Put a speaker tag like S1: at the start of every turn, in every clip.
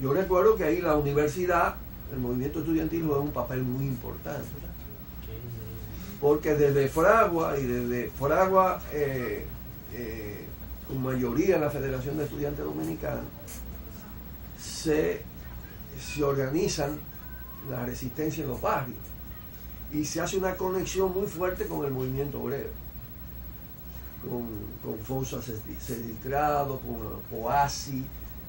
S1: Yo recuerdo que ahí la universidad, el movimiento estudiantil juega un papel muy importante, porque desde Fragua con mayoría en la Federación de Estudiantes Dominicanos, se organizan la resistencia en los barrios y se hace una conexión muy fuerte con el movimiento obrero, con FOSA Sedistrado, con POASI,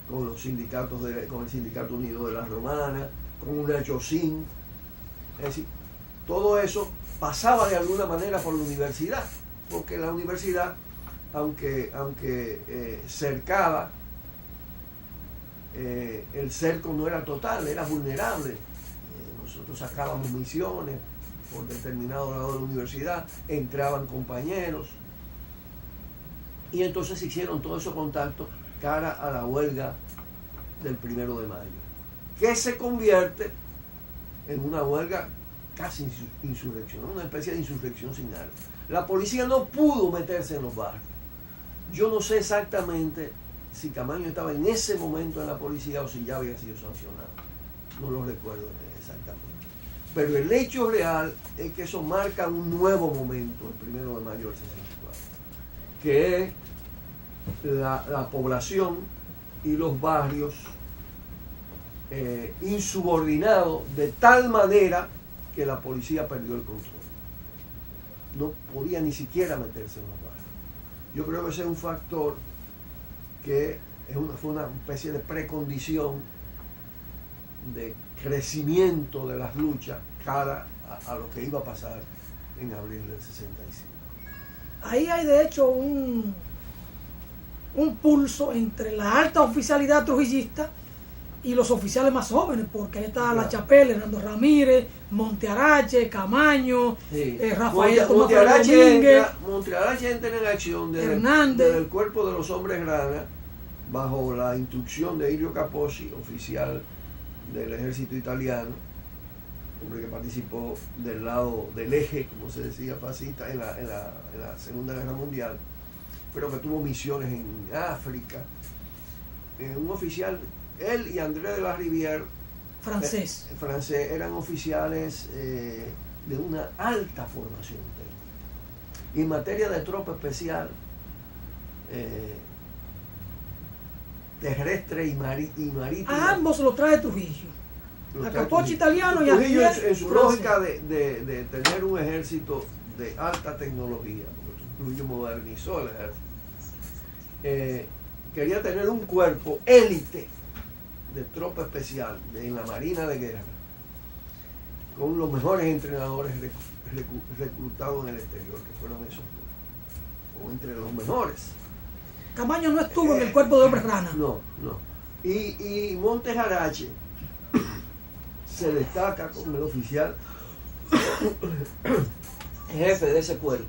S1: con los sindicatos con el Sindicato Unido de la Romana, con una YOSIN. Es decir, todo eso pasaba de alguna manera por la universidad, porque la universidad, aunque cercaba, el cerco no era total, era vulnerable. Nosotros sacábamos misiones por determinado lado de la universidad, entraban compañeros, y entonces se hicieron todos esos contactos cara a la huelga del 1 de mayo, que se convierte en una huelga casi insurreccional, una especie de insurrección sin armas. La policía no pudo meterse en los barrios. Yo no sé exactamente si Camaño estaba en ese momento en la policía o si ya había sido sancionado. No lo recuerdo exactamente. Pero el hecho real es que eso marca un nuevo momento, el 1 de mayo del 64, que es la población y los barrios insubordinados de tal manera que la policía perdió el control. No podía ni siquiera meterse en los barrios. Yo creo que ese es un factor que fue una especie de precondición de crecimiento de las luchas cara a lo que iba a pasar en abril del 65.
S2: Ahí hay de hecho un pulso entre la alta oficialidad trujillista y los oficiales más jóvenes, porque ahí está La Chapelle, Hernando Ramírez, Montearache, Camaño,
S1: sí.
S2: Rafael Tomás Domínguez.
S1: Montearache entra en acción
S2: desde
S1: el cuerpo de los hombres grana, bajo la instrucción de Ilio Capozzi, oficial del ejército italiano, hombre que participó del lado del eje, como se decía, fascista en la Segunda Guerra Mundial, pero que tuvo misiones en África. Un oficial, él y André de la Rivière, francés, eran oficiales de una alta formación técnica. Y en materia de tropa especial, terrestre y marítima.
S2: A ambos lo trae Trujillo. A Capozzi italiano y a
S1: Trujillo en su lógica de tener un ejército de alta tecnología, porque Trujillo modernizó el ejército. Quería tener un cuerpo élite de tropa especial en la Marina de Guerra, con los mejores entrenadores reclutados en el exterior, que fueron esos, o entre los mejores.
S2: Camaño no estuvo en el cuerpo de hombres rana.
S1: No. Y Montearache se destaca como el oficial jefe de ese cuerpo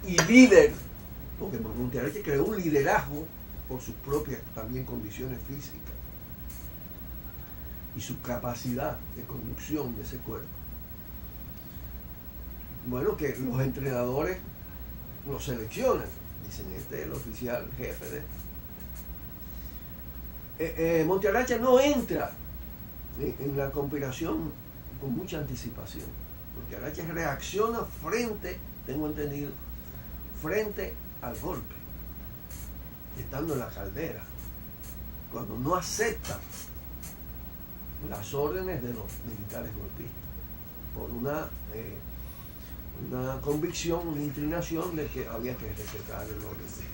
S1: y líder, porque Montearache creó un liderazgo por sus propias también condiciones físicas y su capacidad de conducción de ese cuerpo. Bueno, que los entrenadores lo seleccionan, dicen, este es el oficial jefe de... Montearache no entra en la conspiración con mucha anticipación. Montearache reacciona tengo entendido, frente al golpe, estando en la caldera, cuando no acepta las órdenes de los militares golpistas, por una convicción, una inclinación de que había que respetar el orden constitucional.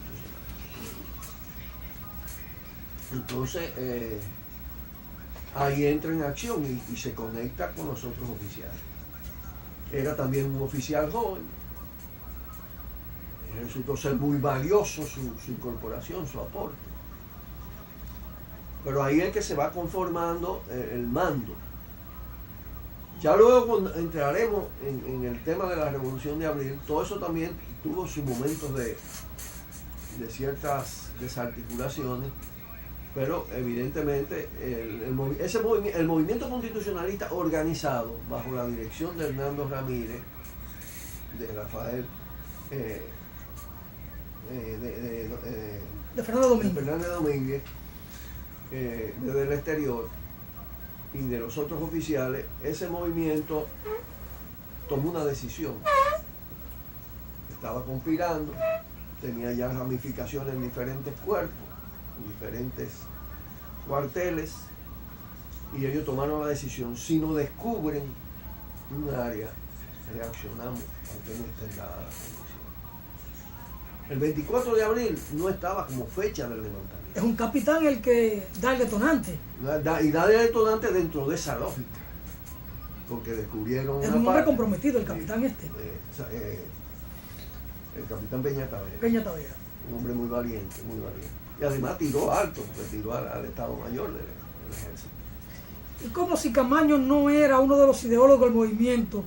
S1: Entonces, ahí entra en acción y se conecta con los otros oficiales. Era también un oficial joven, resultó ser muy valioso su incorporación, su aporte. Pero ahí es que se va conformando el mando. Ya luego cuando entraremos en el tema de la Revolución de Abril, todo eso también tuvo sus momentos de ciertas desarticulaciones, pero evidentemente el movimiento constitucionalista organizado bajo la dirección de Hernando Ramírez, de Rafael
S2: de Fernández Domínguez.
S1: De Fernández Domínguez, desde el exterior, y de los otros oficiales, ese movimiento tomó una decisión. Estaba conspirando, tenía ya ramificaciones en diferentes cuerpos, en diferentes cuarteles, y ellos tomaron la decisión: si nos descubren un área, reaccionamos, aunque no esté dada la condición. El 24 de abril no estaba como fecha del levantamiento.
S2: Es un capitán el que da el detonante.
S1: Y da el detonante dentro de esa lógica, porque descubrieron
S2: Es
S1: una
S2: un hombre
S1: parte.
S2: comprometido, el capitán
S1: El capitán Peña Tavera.
S2: Peña Tavera.
S1: Un hombre muy valiente, muy valiente. Y además tiró alto, porque tiró al Estado Mayor del Ejército.
S2: Y como si Camaño no era uno de los ideólogos del movimiento,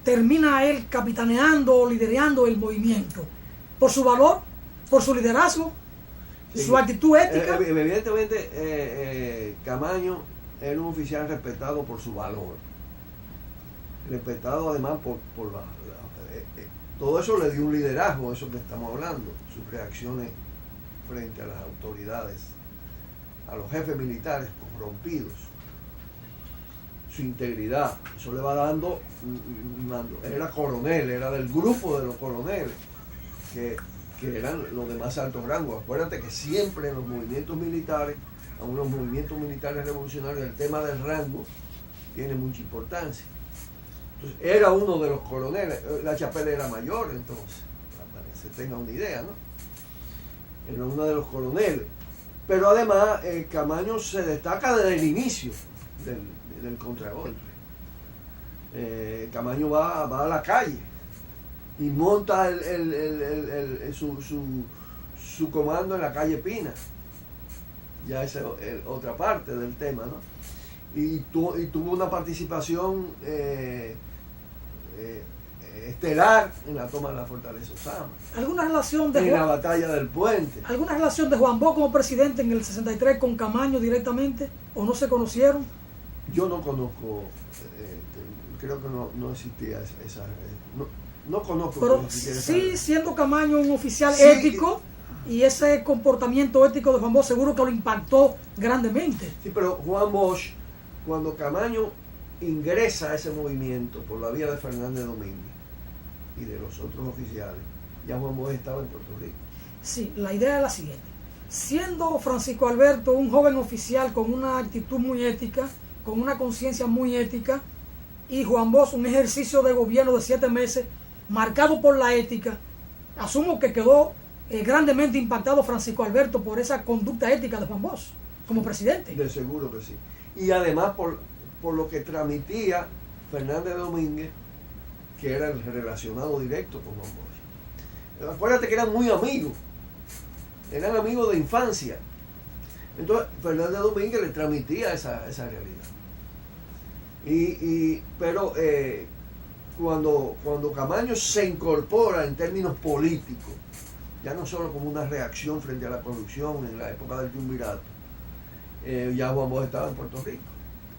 S2: termina él capitaneando o liderando el movimiento. Por su valor, por su liderazgo,
S1: Sí.
S2: su actitud ética.
S1: Evidentemente, Camaño era un oficial respetado por su valor. Respetado además por todo eso le dio un liderazgo, eso que estamos hablando, sus reacciones frente a las autoridades, a los jefes militares corrompidos, su integridad, eso le va dando un mando. Él era coronel, era del grupo de los coroneles, que eran los de más alto rango. Acuérdate que siempre en los movimientos militares, aun los movimientos militares revolucionarios, el tema del rango tiene mucha importancia. Entonces, era uno de los coroneles. La Chapelle era mayor, entonces, para que se tenga una idea, ¿no? Era uno de los coroneles. Pero además, Camaño se destaca desde el inicio del contragolpe. Camaño va a la calle y monta su comando en la calle Pina. Ya esa es otra parte del tema, ¿no? Y tuvo una participación estelar en la toma de la fortaleza Osama,
S2: ¿Alguna relación de
S1: en la batalla del Puente.
S2: ¿Alguna relación de Juan Bosch como presidente en el 63 con Camaño directamente? ¿O no se conocieron?
S1: Yo no conozco, creo que no existía esa no conozco.
S2: Pero sí, siendo Camaño un oficial
S1: Sí.
S2: ético, y ese comportamiento ético de Juan Bosch seguro que lo impactó grandemente.
S1: Sí, pero Juan Bosch, cuando Camaño ingresa a ese movimiento por la vía de Fernández Domínguez y de los otros oficiales, ya Juan Bosch estaba en Puerto Rico.
S2: Sí, la idea es la siguiente. Siendo Francisco Alberto un joven oficial con una actitud muy ética, con una conciencia muy ética, y Juan Bosch un ejercicio de gobierno de 7 meses marcado por la ética, asumo que quedó grandemente impactado Francisco Alberto por esa conducta ética de Juan Bosch como presidente.
S1: De seguro que sí. Y además por lo que transmitía Fernández Domínguez, que era el relacionado directo con Juan Bosch. Acuérdate que eran muy amigos, eran amigos de infancia. Entonces Fernández Domínguez le transmitía esa realidad. Pero cuando Camaño se incorpora en términos políticos, ya no solo como una reacción frente a la corrupción en la época del triunvirato, ya Juan Bosch estaba en Puerto Rico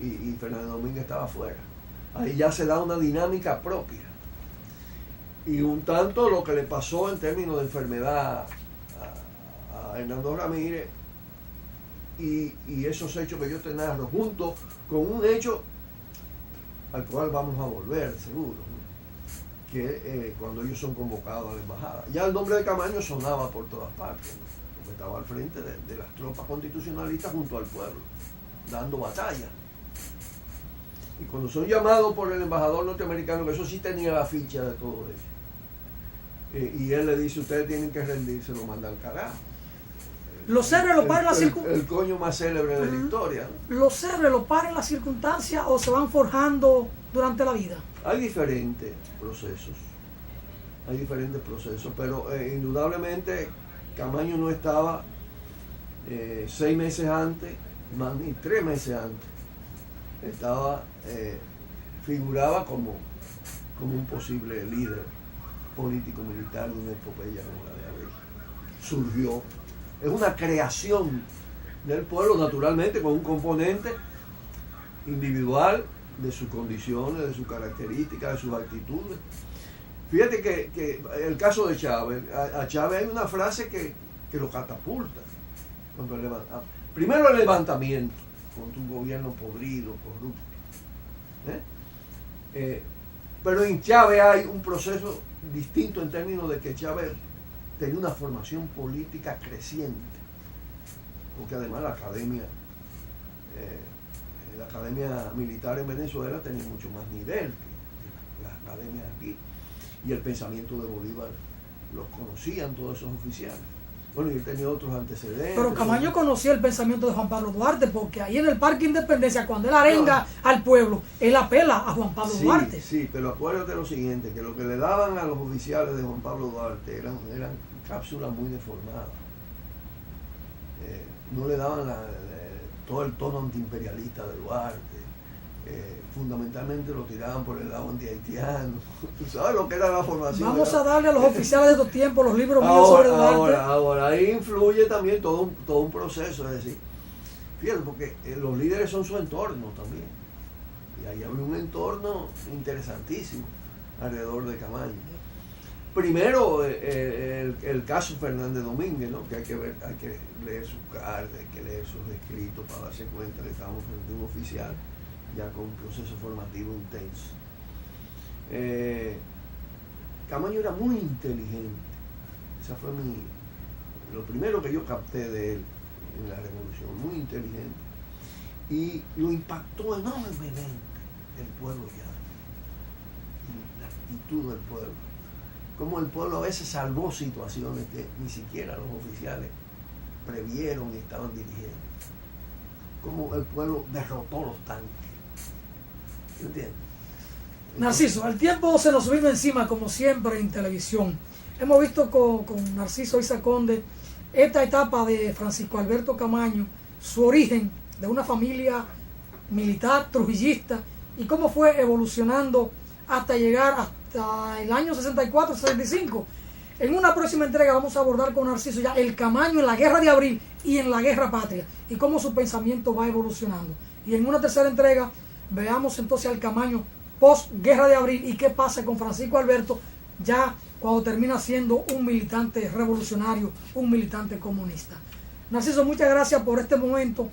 S1: y Fernández Domínguez estaba afuera. Ahí ya se da una dinámica propia. Y un tanto lo que le pasó en términos de enfermedad a Hernando Ramírez y esos hechos que yo te narro, junto con un hecho al cual vamos a volver, seguro, ¿no? Que cuando ellos son convocados a la embajada. Ya el nombre de Camaño sonaba por todas partes, ¿no? Porque estaba al frente de las tropas constitucionalistas junto al pueblo, dando batalla. Y cuando son llamados por el embajador norteamericano, que eso sí tenía la ficha de todo eso, y él le dice: ustedes tienen que rendirse, lo manda al carajo.
S2: Los célebres lo paran las circunstancias.
S1: El coño más célebre de la historia, ¿no?
S2: ¿Los célebres lo paran las circunstancias o se van forjando durante la vida?
S1: Hay diferentes procesos, pero indudablemente Camaño no estaba 6 meses antes, más ni 3 meses antes, figuraba como un posible líder político-militar de una epopeya como la de Abril. Surgió, es una creación del pueblo, naturalmente con un componente individual de sus condiciones, de sus características, de sus actitudes. Fíjate que el caso de Chávez, a Chávez hay una frase que que lo catapulta. Primero el levantamiento contra un gobierno podrido, corrupto. Pero en Chávez hay un proceso distinto en términos de que Chávez tenía una formación política creciente, porque además la academia militar en Venezuela tenía mucho más nivel que las academias aquí, y el pensamiento de Bolívar los conocían todos esos oficiales. Bueno, y él tenía otros antecedentes.
S2: Pero Camaño conocía el pensamiento de Juan Pablo Duarte, porque ahí en el Parque Independencia, cuando él arenga al pueblo, él apela a Juan Pablo Duarte.
S1: Sí, pero acuérdate lo siguiente, que lo que le daban a los oficiales de Juan Pablo Duarte eran cápsulas muy deformadas. No le daban todo el tono antiimperialista de Duarte. Fundamentalmente lo tiraban por el lado antihaitiano. ¿Tú sabes lo que era la formación?
S2: Vamos a darle a los oficiales de estos tiempos los libros míos sobre Duarte.
S1: Ahora, ahí influye también todo un proceso, es decir, fíjate, porque los líderes son su entorno también. Y ahí había un entorno interesantísimo alrededor de Camaño. Primero, el caso Fernández Domínguez, ¿no? Que hay que leer sus cartas, hay que leer sus escritos para darse cuenta que estamos frente a un oficial ya con un proceso formativo intenso. Camaño era muy inteligente. Esa fue lo primero que yo capté de él en la revolución, muy inteligente. Y lo impactó enormemente el pueblo ya, la actitud del pueblo. Como el pueblo a veces salvó situaciones que ni siquiera los oficiales previeron y estaban dirigiendo. Como el pueblo derrotó los tanques. ¿Entiendes?
S2: Narciso, el tiempo se nos vive encima, como siempre en televisión. Hemos visto con Narciso Isa Conde esta etapa de Francisco Alberto Camaño, su origen de una familia militar trujillista y cómo fue evolucionando hasta llegar hasta el año 64-65. En una próxima entrega vamos a abordar con Narciso ya el Camaño en la Guerra de Abril y en la Guerra Patria y cómo su pensamiento va evolucionando. Y en una tercera entrega veamos entonces al Camaño post Guerra de Abril y qué pasa con Francisco Alberto ya cuando termina siendo un militante revolucionario, un militante comunista. Narciso, muchas gracias por este momento.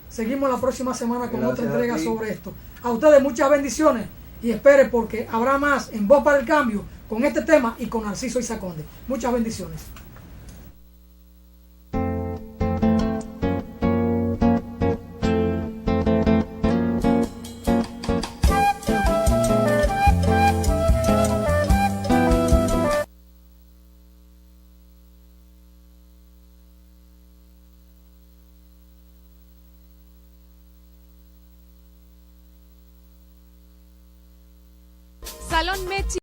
S2: Seguimos la próxima semana con otra entrega sobre esto. A ustedes muchas bendiciones y espere porque habrá más en Voz para el Cambio con este tema y con Narciso Isa Conde. Muchas bendiciones.
S3: Salón Mechi.